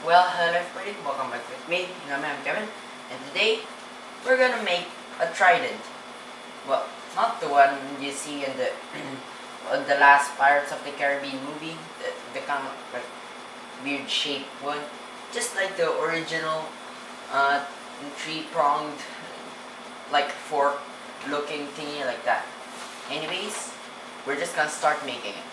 Well, hello everybody, welcome back with me. I'm Kevin, and today we're gonna make a trident. Well, not the one you see in the the last Pirates of the Caribbean movie, the kind of like weird shaped one, just like the original three-pronged like fork looking thingy like that. Anyways, we're just gonna start making it.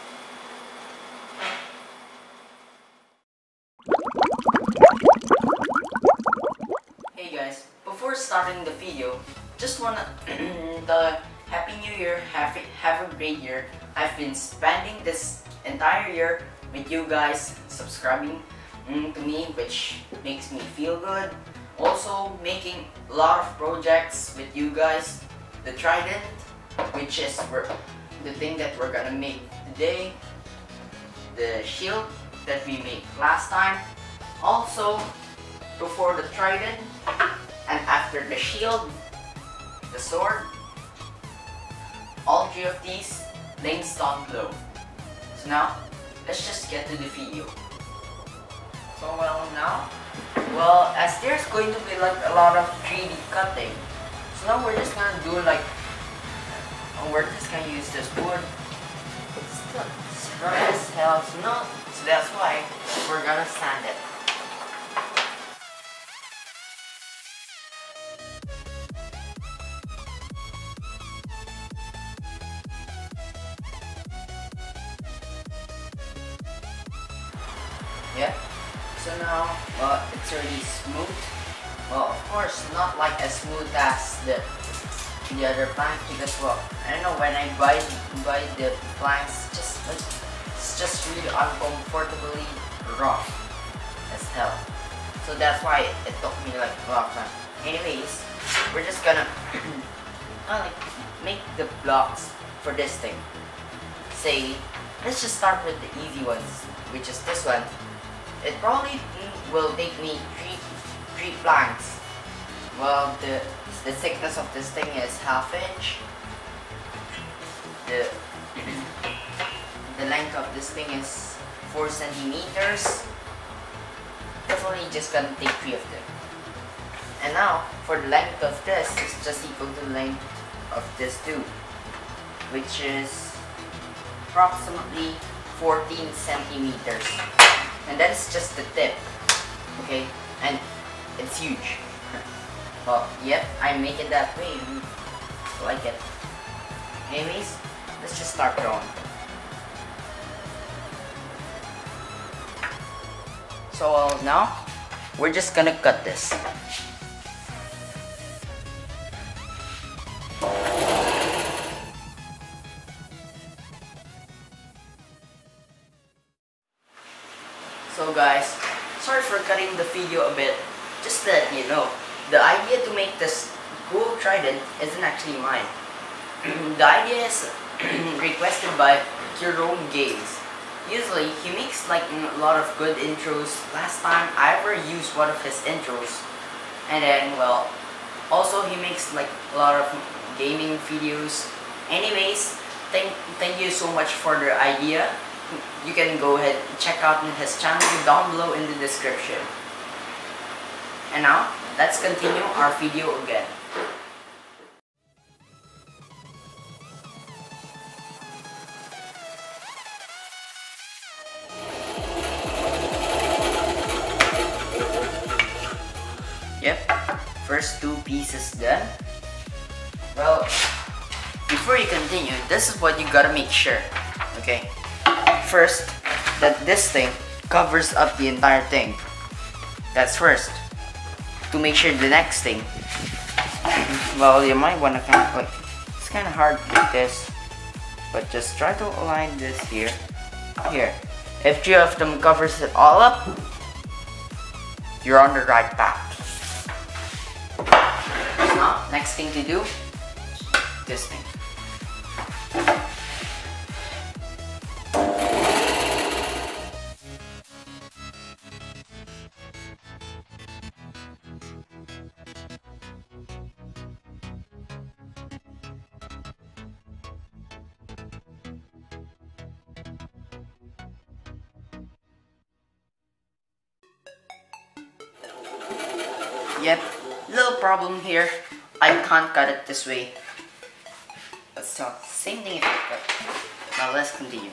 Hey guys, before starting the video, just wanna the Happy New Year, have a great year. I've been spending this entire year with you guys subscribing to me, which makes me feel good. Also making a lot of projects with you guys. The trident, which is the thing that we're gonna make today. The shield that we made last time. Also, before the trident and after the shield, the sword, all three of these links down below. So now, let's just get to the video. So as there's going to be like a lot of 3D cutting, so now we're just gonna do like, we're just gonna use this wood. It's rough as hell, so that's why we're gonna sand it. Yeah, so now, it's already smooth. Well, of course, not like as smooth as the other plank, because I don't know, when I buy the planks, it's just really uncomfortably rough as hell. So that's why it took me like a lot of time. Anyways, we're just gonna make the blocks for this thing. Say, let's just start with the easy ones, which is this one. It probably will take me three planks. Well, the thickness of this thing is 1/2 inch. The length of this thing is 4 centimeters. Definitely just gonna take 3 of them. And now, for the length of this, it's just equal to the length of this too, which is approximately 14 centimeters. And that's just the tip, okay? And it's huge. Well, yep, I make it that way. I like it. Anyways, let's just start drawing. So now, we're just gonna cut this. So guys, sorry for cutting the video a bit. Just to let you know, the idea to make this cool trident isn't actually mine. The idea is requested by Qromegames. Usually, he makes like a lot of good intros. Last time I ever used one of his intros. And then, well, also he makes like a lot of gaming videos. Anyways, thank you so much for the idea. You can go ahead and check out his channel down below in the description. And now, let's continue our video again. Yep, first 2 pieces done. Well, before you continue, this is what you gotta make sure, okay? First, that this thing covers up the entire thing. That's first. To make sure the next thing, well, you might want to kind of like, it's kind of hard with this, but just try to align this here. If 3 of them covers it all up, you're on the right path. So now, next thing to do, this thing. Yep, little problem here. I can't cut it this way. But still, same thing if I cut. Now let's continue.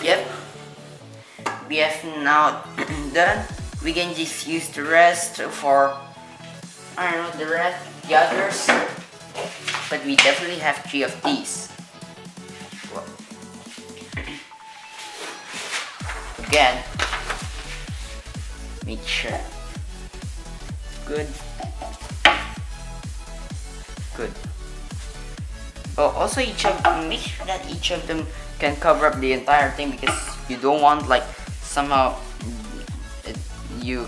Yep, we have now done. We can just use the rest for, I don't know, the others, but we definitely have 3 of these. Well, again, make sure. Good. Good. Oh, also make sure that each of them can cover up the entire thing, because you don't want like somehow you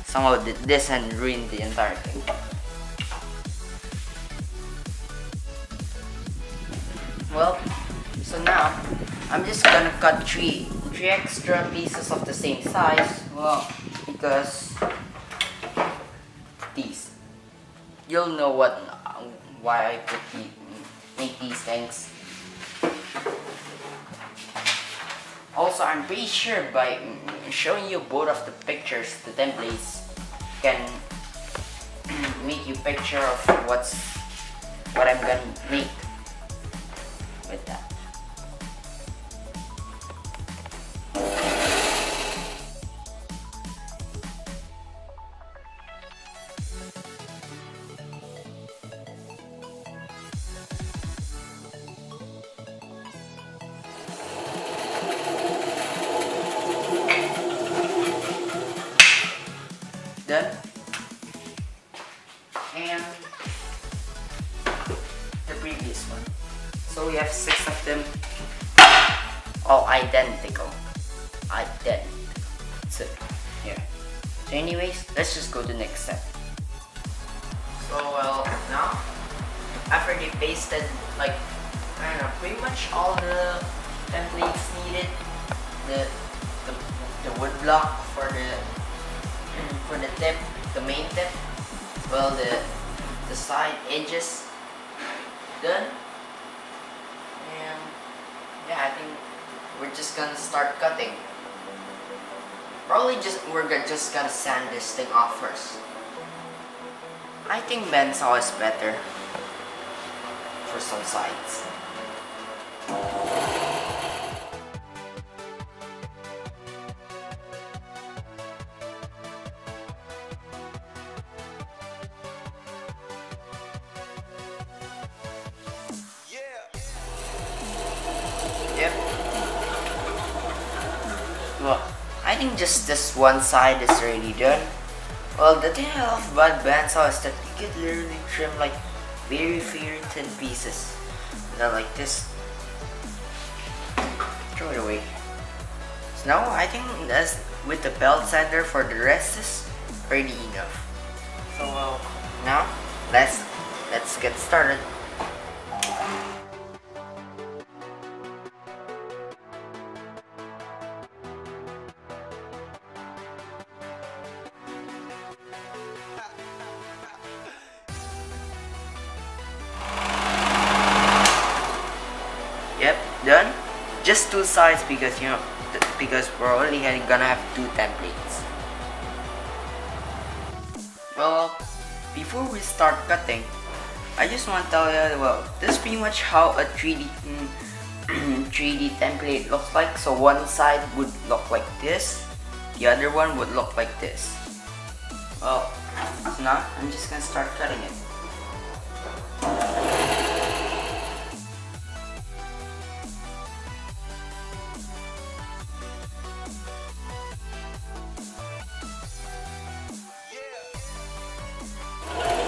somehow did this and ruin the entire thing. Well, so now I'm just gonna cut three extra pieces of the same size. Well, because these, you'll know why I make these things. Also, I'm pretty sure by showing you both of the pictures, the templates can make you picture of what I'm gonna make with that. Done. And the previous one. So we have 6 of them, all identical. So here. So anyways, let's just go to the next step. So well, now after they pasted like, I don't know, pretty much all the templates needed, the wood block for the tip, the main tip, well, the side edges done, and yeah, I think we're just gonna start cutting. Probably we're just gonna sand this thing off first. I think bandsaw is better for some sides. Yep. Well, I think just this one side is already done. Well, the thing I love about bandsaw is that you can literally trim like very thin pieces. Not like this. Throw it away. So now I think that's with the belt sander for the rest is already enough. So well, now let's get started. Yep, done. Just 2 sides because because we're only gonna have 2 templates. Well, before we start cutting, I just want to tell you, well, this is pretty much how a 3D 3D template looks like. So one side would look like this, the other one would look like this. Well, so now I'm just gonna start cutting it.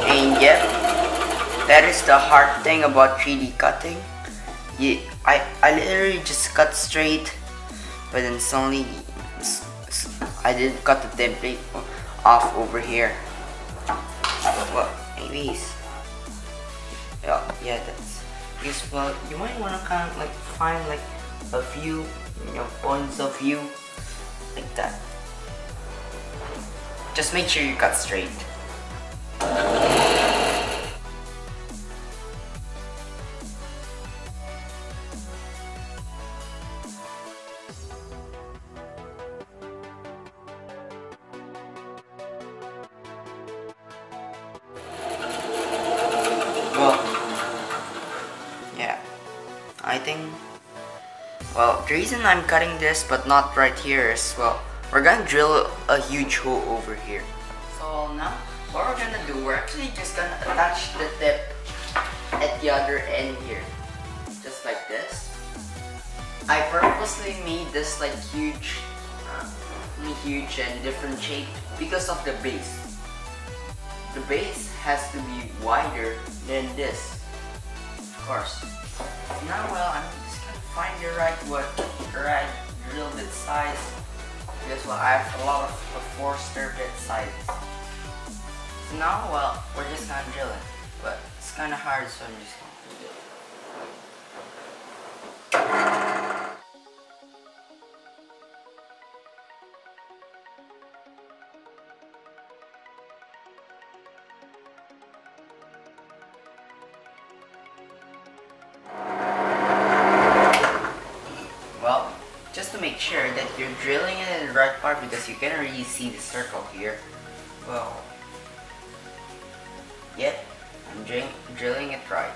And yeah, that is the hard thing about 3D cutting. Yeah, I literally just cut straight, but then suddenly I didn't cut the template off over here. Well, anyways, yeah, that's because, well, you might want to kind of like find like a few, points of view, like that. Just make sure you cut straight. Well, yeah, I think, well, the reason I'm cutting this but not right here is, well, we're gonna drill a huge hole over here. So now, what we're gonna do, we're actually just gonna attach the tip at the other end here. Just like this. I purposely made this like huge and different shape because of the base. The base has to be wider than this, of course. Now, well, I'm just gonna find the right drill bit size. Because, well, I have a lot of 4 bit sizes. So now, well, we're just gonna drill it, but it's kind of hard, so I'm just gonna do it. Well, just to make sure that you're drilling it in the right part, because you can't really see the circle here. Well, yep, I'm drilling it right.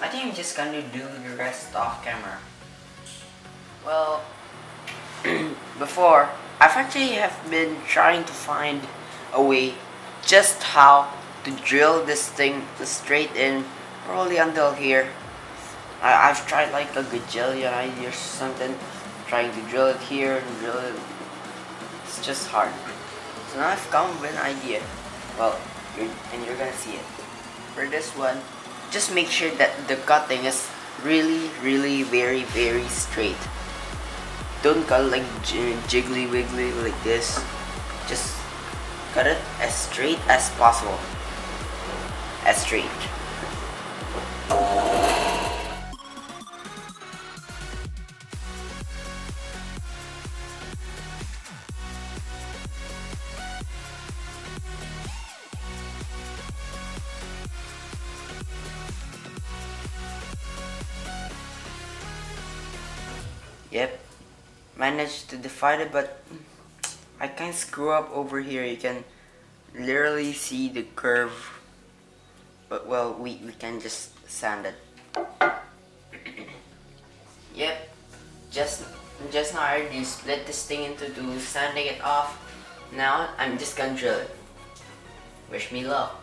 I think I'm just gonna do the rest off camera. Well, before, I've actually been trying to find a way just how to drill this thing straight in, probably until here. I've tried like a gajillion ideas or something, trying to drill it here and drill it. It's just hard. So now I've come up with an idea. Well, you're gonna see it. For this one, just make sure that the cutting is really very straight. Don't cut like jiggly wiggly like this. Just cut it as straight as possible. As straight. Yep, managed to divide it, but I can't screw up over here. You can literally see the curve, but well, we can just sand it. Yep, just now I already split this thing into two, sanding it off. Now I'm just gonna drill it. Wish me luck.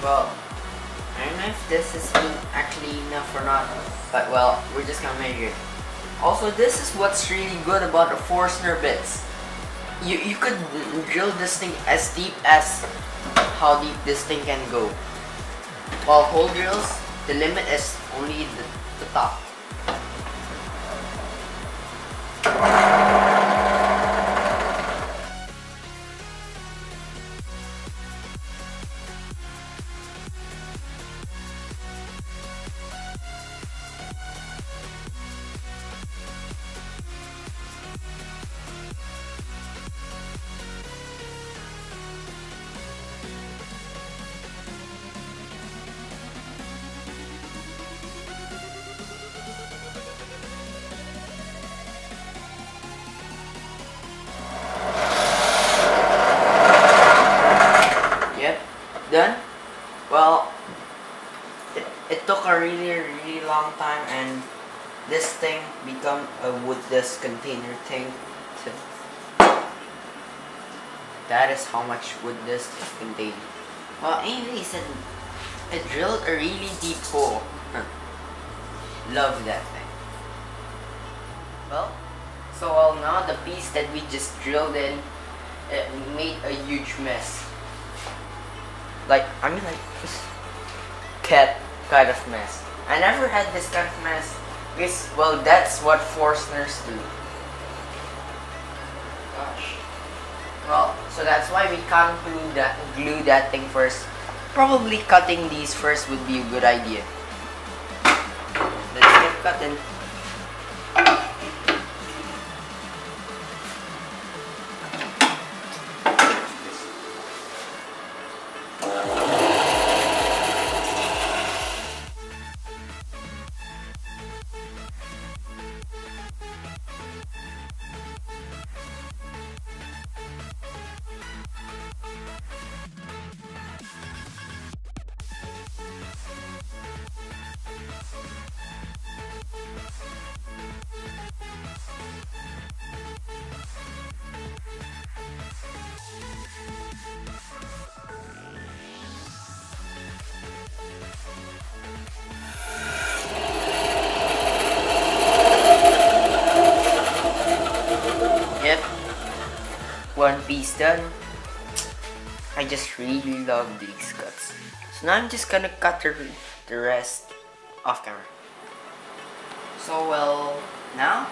Well, I don't know if this is actually enough or not, but well, we're just gonna measure it. Also, this is what's really good about the Forstner bits. You could drill this thing as deep as how deep this thing can go. While hole drills, the limit is only the top. become a woodless container thing. So that is how much wood this contains. Well, anyways, I drilled a really deep hole. Love that thing. Well, so now the piece that we just drilled in, it made a huge mess. Like cat kind of mess. I never had this kind of mess because, well, that's what Forstners do. Gosh. Well, so that's why we can't glue that thing first. Probably cutting these first would be a good idea. Let's get cutting. Yep, one piece done. I just really love these cuts. So now I'm just gonna cut the rest off camera. So well, now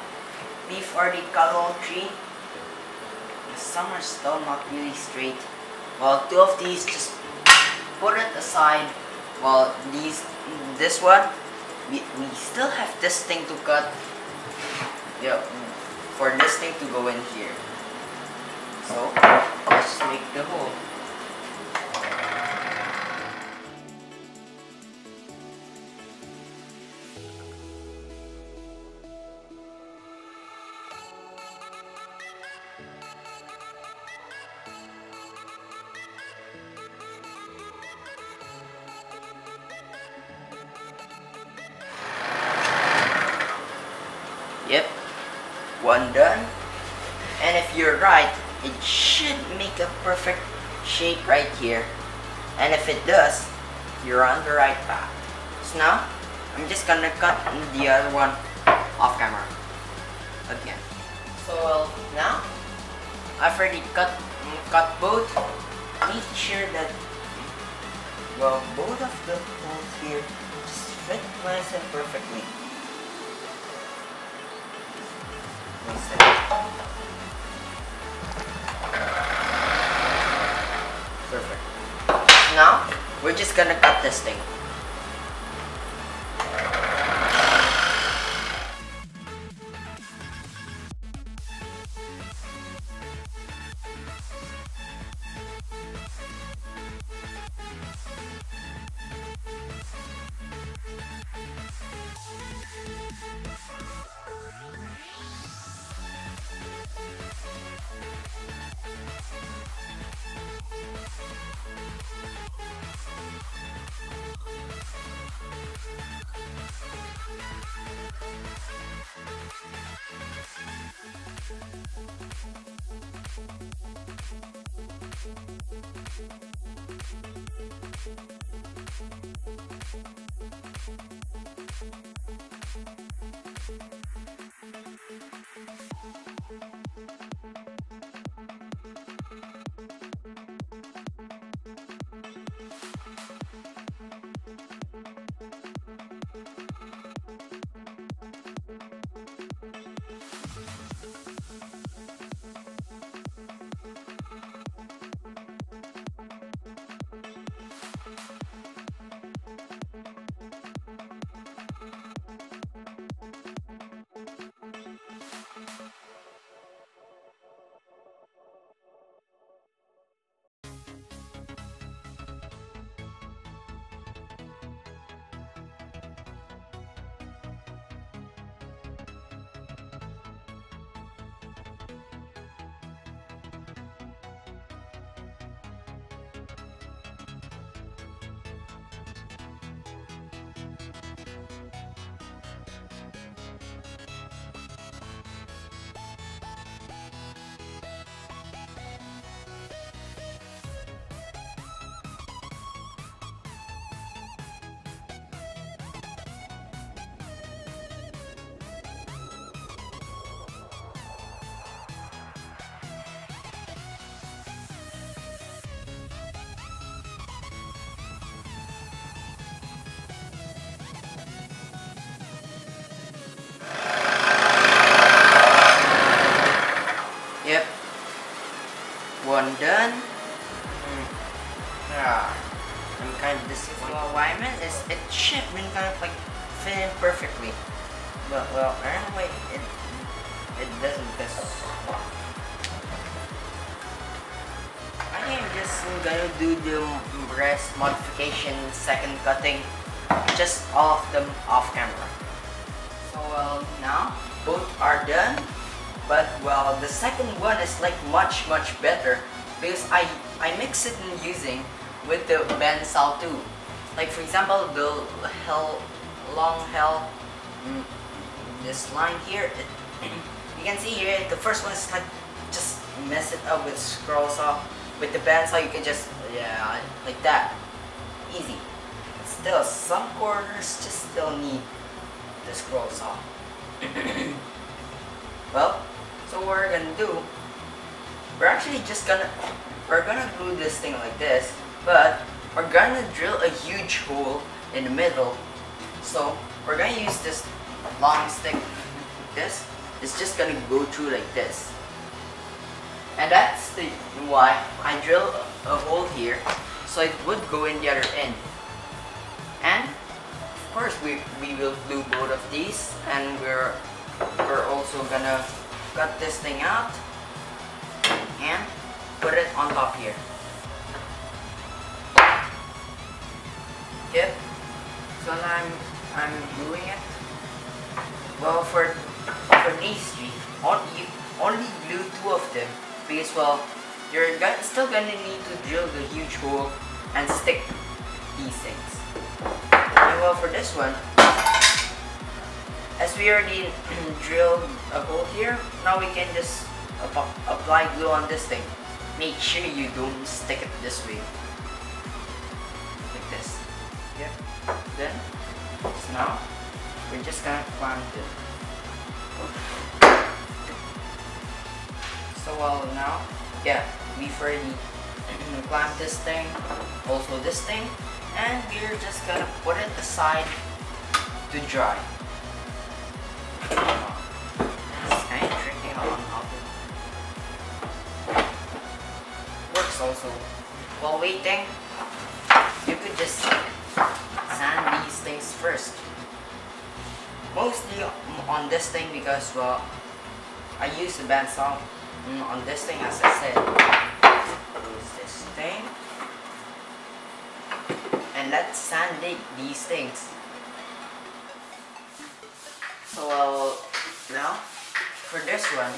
we've already cut all three. Some are still not really straight. Well, two of these, just put it aside. Well, this one, we still have this thing to cut. Yep. For this thing to go in here. So let's make the hole. Yep. One done, and if you're right, it should make a perfect shape right here, and if it does, you're on the right path. So now I'm just gonna cut the other one off camera again. So now I've already cut both. Make sure that, well, both of the holes here just fit nice and perfectly. Perfect. Now we're just gonna cut this thing. kind of disappointing. Well, what I meant is it should have been kind of like fit in perfectly. But well, anyway, it doesn't because I think I'm just gonna do the rest modification, second cutting, just all of them off camera. So well, now both are done. But well, the second one is like much better because I mix it in using with the bandsaw too. Like for example, the long hell, this line here. You can see here the first one is like just mess it up with scroll saw. With the bandsaw you can just like that, easy. But still, some corners just still need the scroll saw. Well. So what we're gonna do, we're gonna glue this thing like this, but we're gonna drill a huge hole in the middle. So we're gonna use this long stick. This is just gonna go through like this, and that's the why I drill a hole here, so it would go in the other end. And of course we will glue both of these, and we're also gonna cut this thing out and put it on top here. Yep. So now I'm gluing it. Well, for these three, only glue 2 of them because well, you're still gonna need to drill the huge hole and stick these things. And well, for this one, as we already drilled a hole here, now we can just apply glue on this thing. Make sure you don't stick it this way. Like this. Yep. Then, so now, we're just gonna clamp it. So well now, we've already clamped this thing, also this thing, and we're just gonna put it aside to dry. It's kind of tricky on how to works also. While waiting, you could just sand these things first. Mostly on this thing because well, I use the bandsaw on this thing as I said. Use this thing, and let's sand these things. So well, now for this one,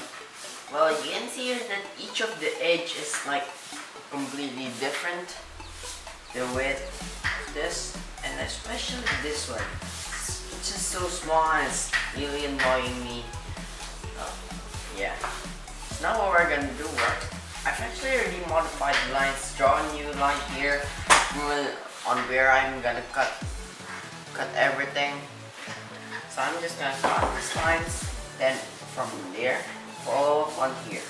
well you can see here that each of the edge is like completely different. The width, this, and especially this one. It's just so small and it's really annoying me. Yeah. So now what we're gonna do, I've actually already modified the lines, draw a new line here on where I'm gonna cut everything. So I'm just gonna cut these lines, then from there, follow up on here.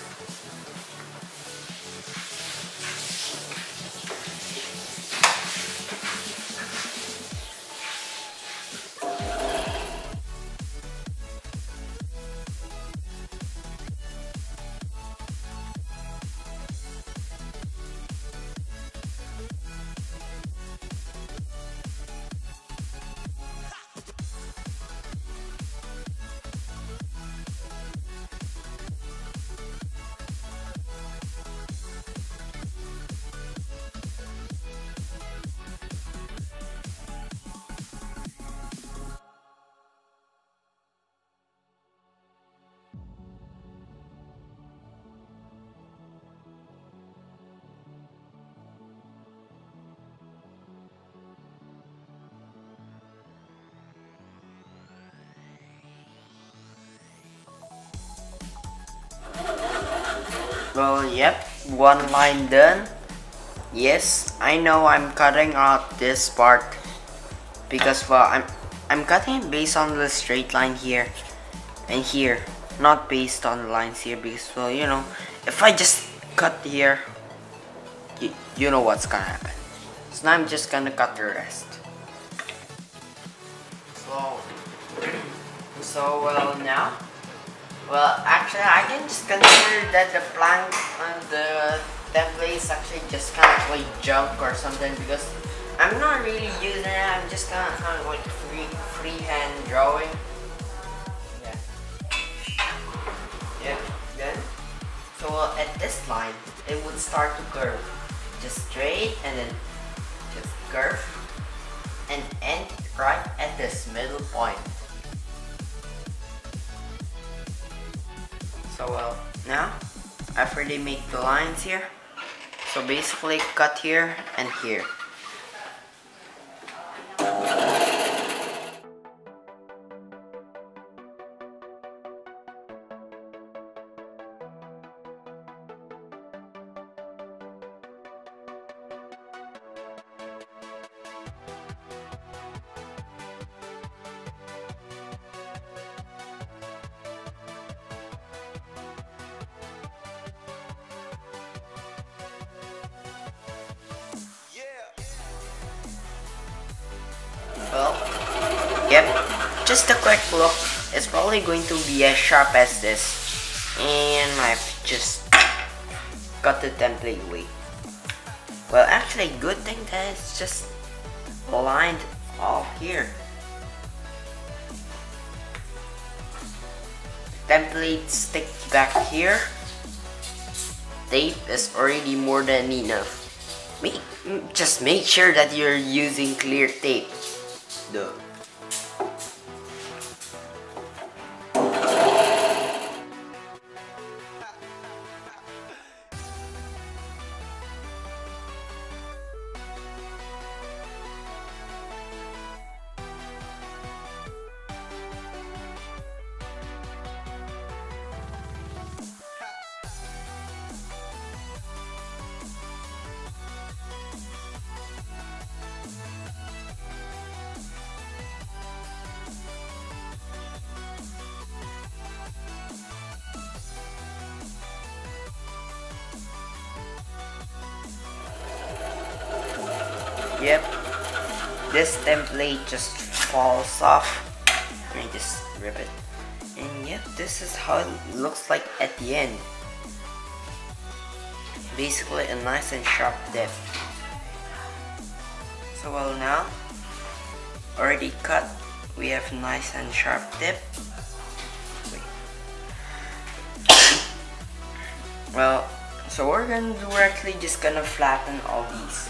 Well, yep, one line done. Yes, I know I'm cutting out this part because well, I'm cutting it based on the straight line here and here, not based on the lines here because well, you know, if I just cut here, you know what's gonna happen. So now I'm just gonna cut the rest. So well now. Well, actually, I can just consider that the plank and the template is actually just kind of like junk or something because I'm not really using it, I'm just kind of going freehand drawing. Yeah. Yeah, then. So at this line, it would start to curve. Just straight and then just curve and end right at this middle point. So now, after they make the lines here, so basically cut here and here. Well, yep, just a quick look. It's probably going to be as sharp as this. And I've just cut the template away. Well, actually, good thing that it's just aligned all here. Template sticks back here. Tape is already more than enough. Just make sure that you're using clear tape. Duh. Yep, this template just falls off. Let me just rip it. And yep, this is how it looks like at the end. Basically a nice and sharp dip. So well, now, already cut, we have nice and sharp dip. Well, so we're actually just gonna flatten all these.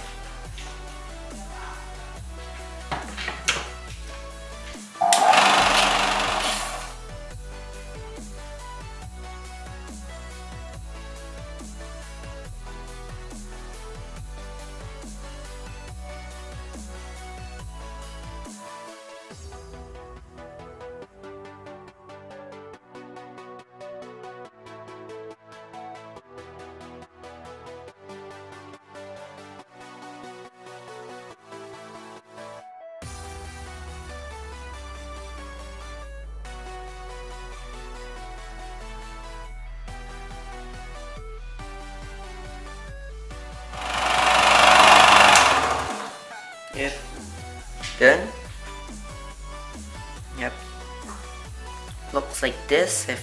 Yep. Done? Yep. Looks like this if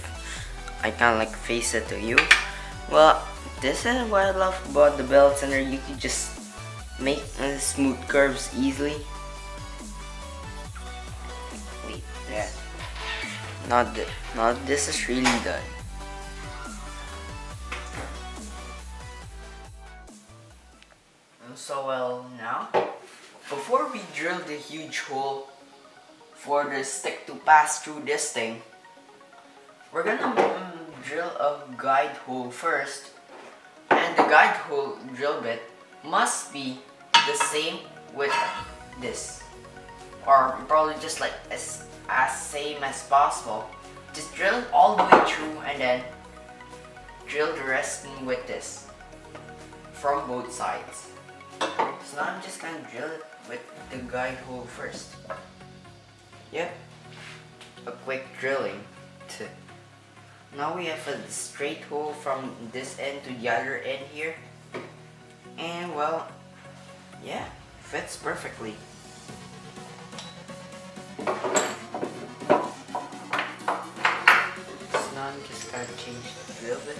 I kinda like face it to you. Well, this is what I love about the belt center. You can just make smooth curves easily. Wait, yeah. Now this is really done. So well, now, before we drill the huge hole for the stick to pass through this thing, we're gonna drill a guide hole first, and the guide hole drill bit must be the same with this, or probably just like as same as possible. Just drill it all the way through and then drill the rest in with this from both sides. So now I'm just gonna drill it with the guide hole first. Yep, a quick drilling. Now we have a straight hole from this end to the other end here. And well, yeah, fits perfectly. So now I'm just gonna change the drill bit.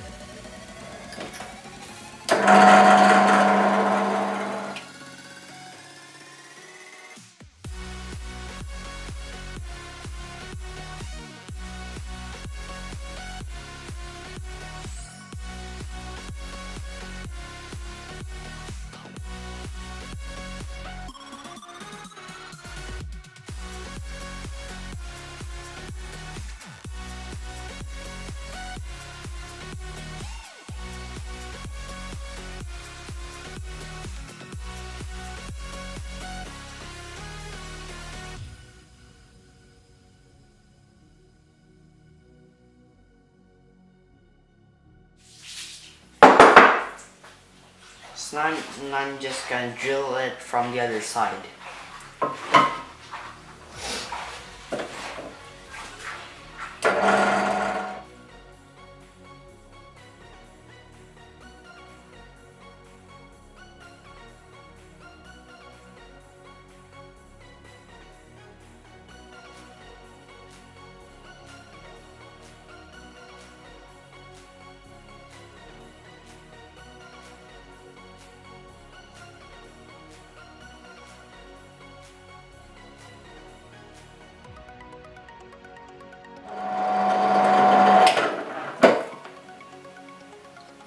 So now I'm just gonna drill it from the other side.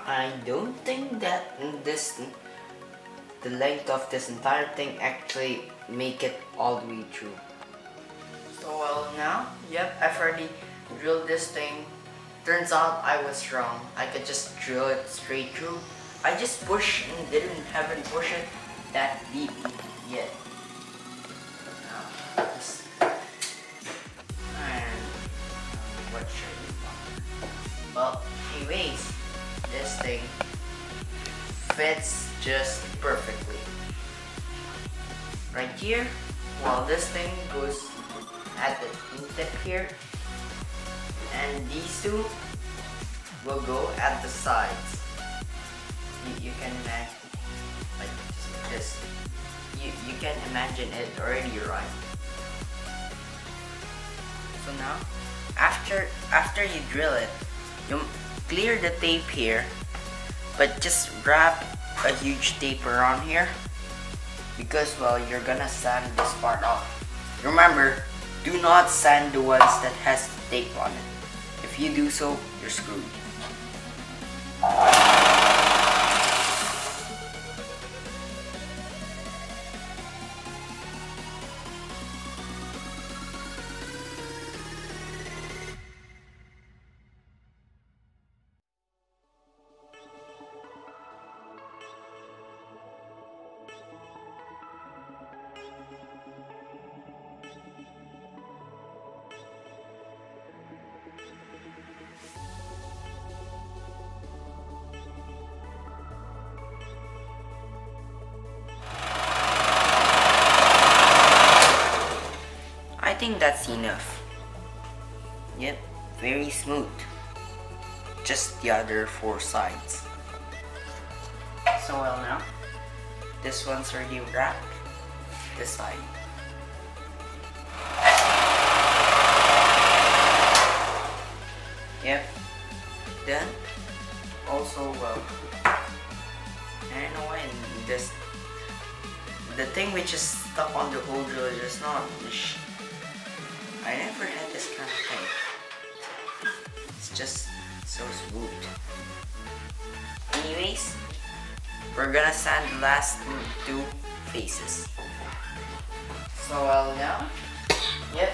I don't think that the length of this entire thing actually make it all the way through. So well now, yep, I've already drilled this thing. Turns out I was wrong. I could just drill it straight through. I just pushed and haven't pushed it that deep yet. Now, just iron. What should we do? Well, anyways, this thing fits just perfectly. Right here, while this thing goes at the tip here, and these two will go at the sides. You can imagine, like this. You can imagine it already, right? So now, after you drill it, you clear the tape here, but just wrap a huge tape around here because, well, you're gonna sand this part off. Remember, do not sand the ones that has the tape on it. If you do so, you're screwed. I think that's enough. Yep, very smooth. Just the other 4 sides. So well now, this one's already wrapped. This side. Yep, done. Also, well, I don't know why this, the thing which is stuck on the hole drill is just not. I never had this kind of thing. It's just so smooth. Anyways, we're gonna sand the last 2 faces. So well now, yep,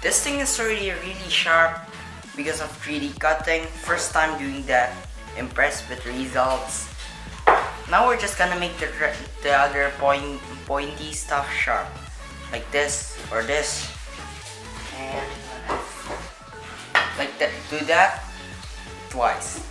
this thing is already really sharp because of 3D cutting. First time doing that. Impressed with the results. Now we're just gonna make the other pointy stuff sharp, like this or this. And like that, do that twice.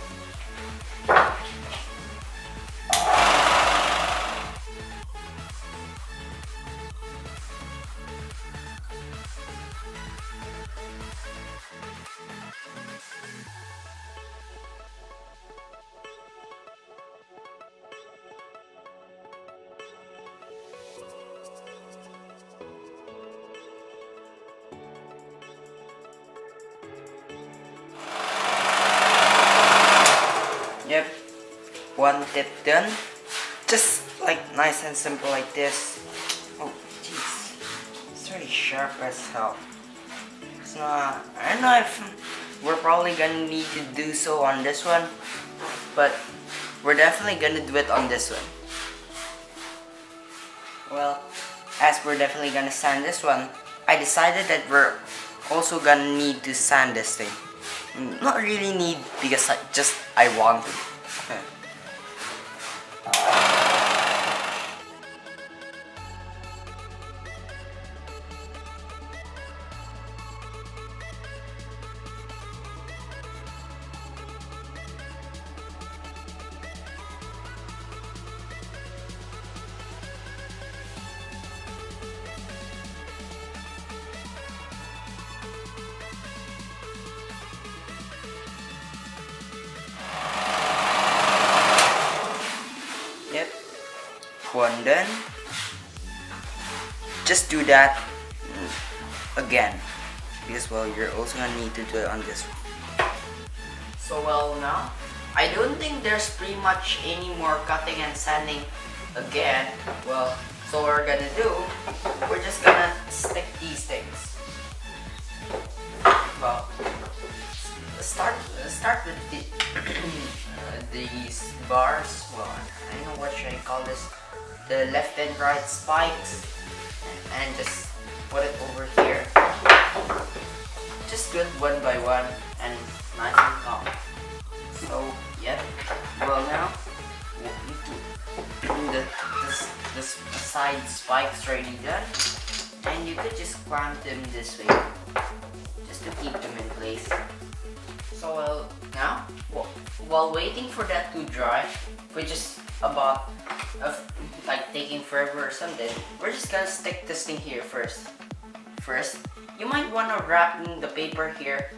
Yep, 1 tip done. Just like nice and simple like this. Oh jeez, it's really sharp as hell. So I don't know if we're probably gonna need to do so on this one, but we're definitely gonna do it on this one. Well, as we're definitely gonna sand this one, I decided that we're also gonna need to sand this thing. Not really need, because I want to. one done, just do that again, because well, you're also gonna need to do it on this one. So well, now I don't think there's pretty much any more cutting and sanding again. Well, so what we're gonna do, we're just gonna stick these things. Well, start with the these bars. Well, I don't know what should I call this. The left and right spikes, and just put it over here. Just do it one by one and nice and calm. So yeah. Well, now the side spikes already done, and you could just clamp them this way, just to keep them in place. So well, now while waiting for that to dry, which is about like taking forever or something, we're just gonna stick this thing here first. First, you might want to wrap in the paper here,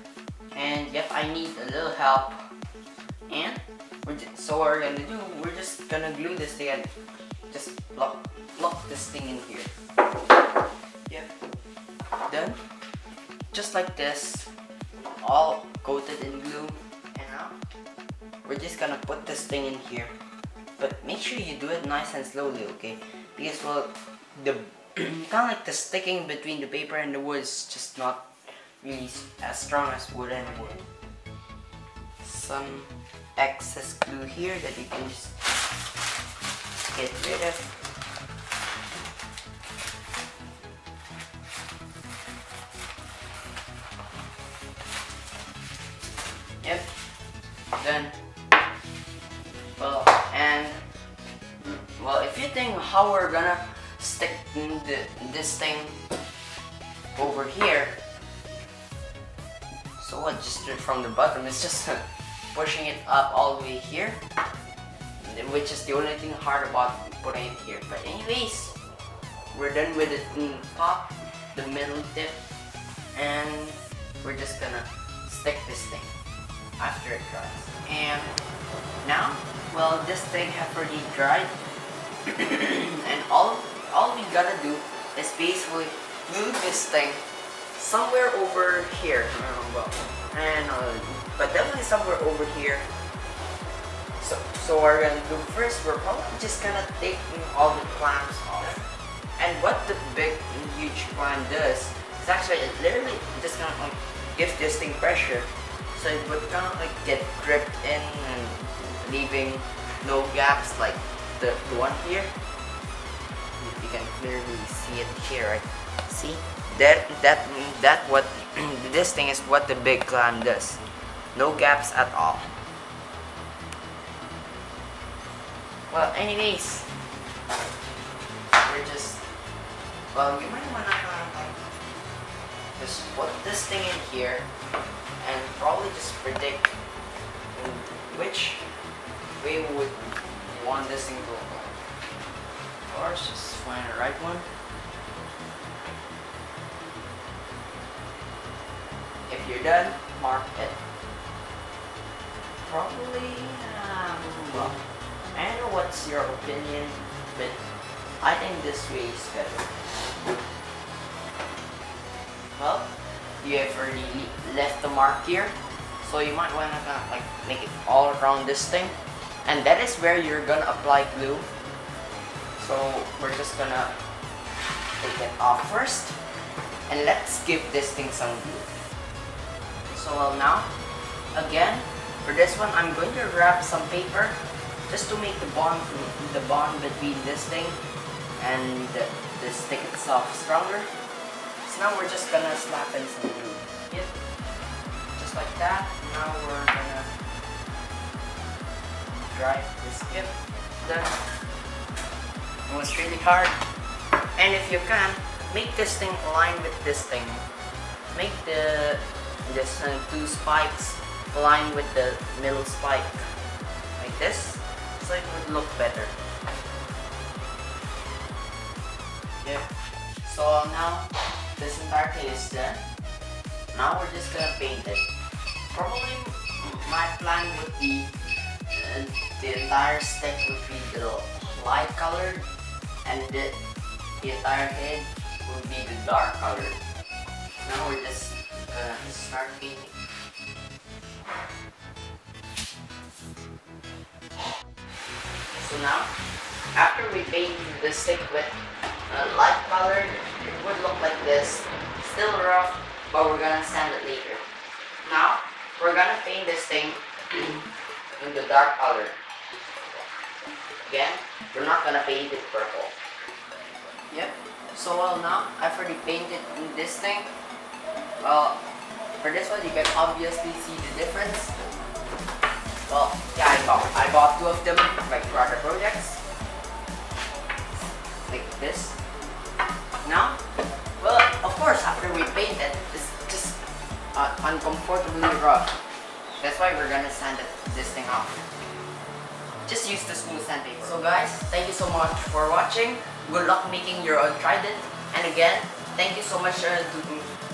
and yep, I need a little help. And so what we're gonna do, we're just gonna glue this thing and just lock this thing in here. Yep, done. Just like this, all coated in glue. And now we're just gonna put this thing in here, but make sure you do it nice and slowly, okay? Because well, the kind of like the sticking between the paper and the wood is just not really as strong as wood and wood. Some excess glue here that you can just get rid of. Yep, done. Well, and well, if you think how we're gonna stick this thing over here, so what, just do it from the bottom. It's just pushing it up all the way here, which is the only thing hard about putting it here. But anyways, we're done with the top, the middle tip, and we're just gonna stick this thing after it dries. And now, well, this thing have already dried, and all we gotta do is basically glue this thing somewhere over here. But definitely somewhere over here. So what we're gonna do first, we're probably just gonna take all the clamps off. And what the big huge clamp does is actually it literally just gonna like give this thing pressure, so it would kind of like get gripped in and leaving no gaps like the one here. You can clearly see it here, right? See that what this thing is what the big clamp does. No gaps at all. Well, anyways, we're just, well, you might wanna just put this thing in here and probably just predict which way we would want this thing to look like. Of course, just find the right one. If you're done, mark it. Probably, well, I don't know what's your opinion, but I think this way is better. Well, you have already left the mark here, so you might want to kind of like make it all around this thing, and that is where you're gonna apply glue. So we're just gonna take it off first, and let's give this thing some glue. So well, now again, for this one, I'm going to wrap some paper just to make the bond between this thing and the stick itself stronger. So now we're just gonna slap in some glue. Yep. Just like that. Now we're gonna dry this. Yep. Done. It was really hard. And if you can, make this thing align with this thing. Make this two spikes align with the middle spike, like this, so it would look better. Yeah. So now this entire thing is done. Now we're just gonna paint it. Probably my plan would be the entire stick would be the light colored, and the entire head will be the dark color. Now we're just gonna start painting. So now, after we paint the stick with a light color, it would look like this. Still rough, but we're gonna sand it later. Now, we're gonna paint this thing in the dark color. Again, we're not gonna paint it purple. Yep. So now, I've already painted this thing. Well, for this one, you can obviously see the difference. Well, yeah, I bought two of them like for other projects. Like this. Now, well, of course, after we paint it, it's just uncomfortably rough. That's why we're gonna sand this thing off. Just use the smooth sandpaper. So guys, thank you so much for watching. Good luck making your own trident. And again, thank you so much to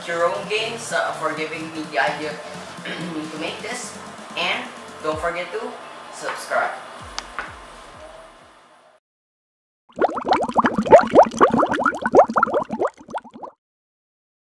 Qromegames for giving me the idea to make this. And don't forget to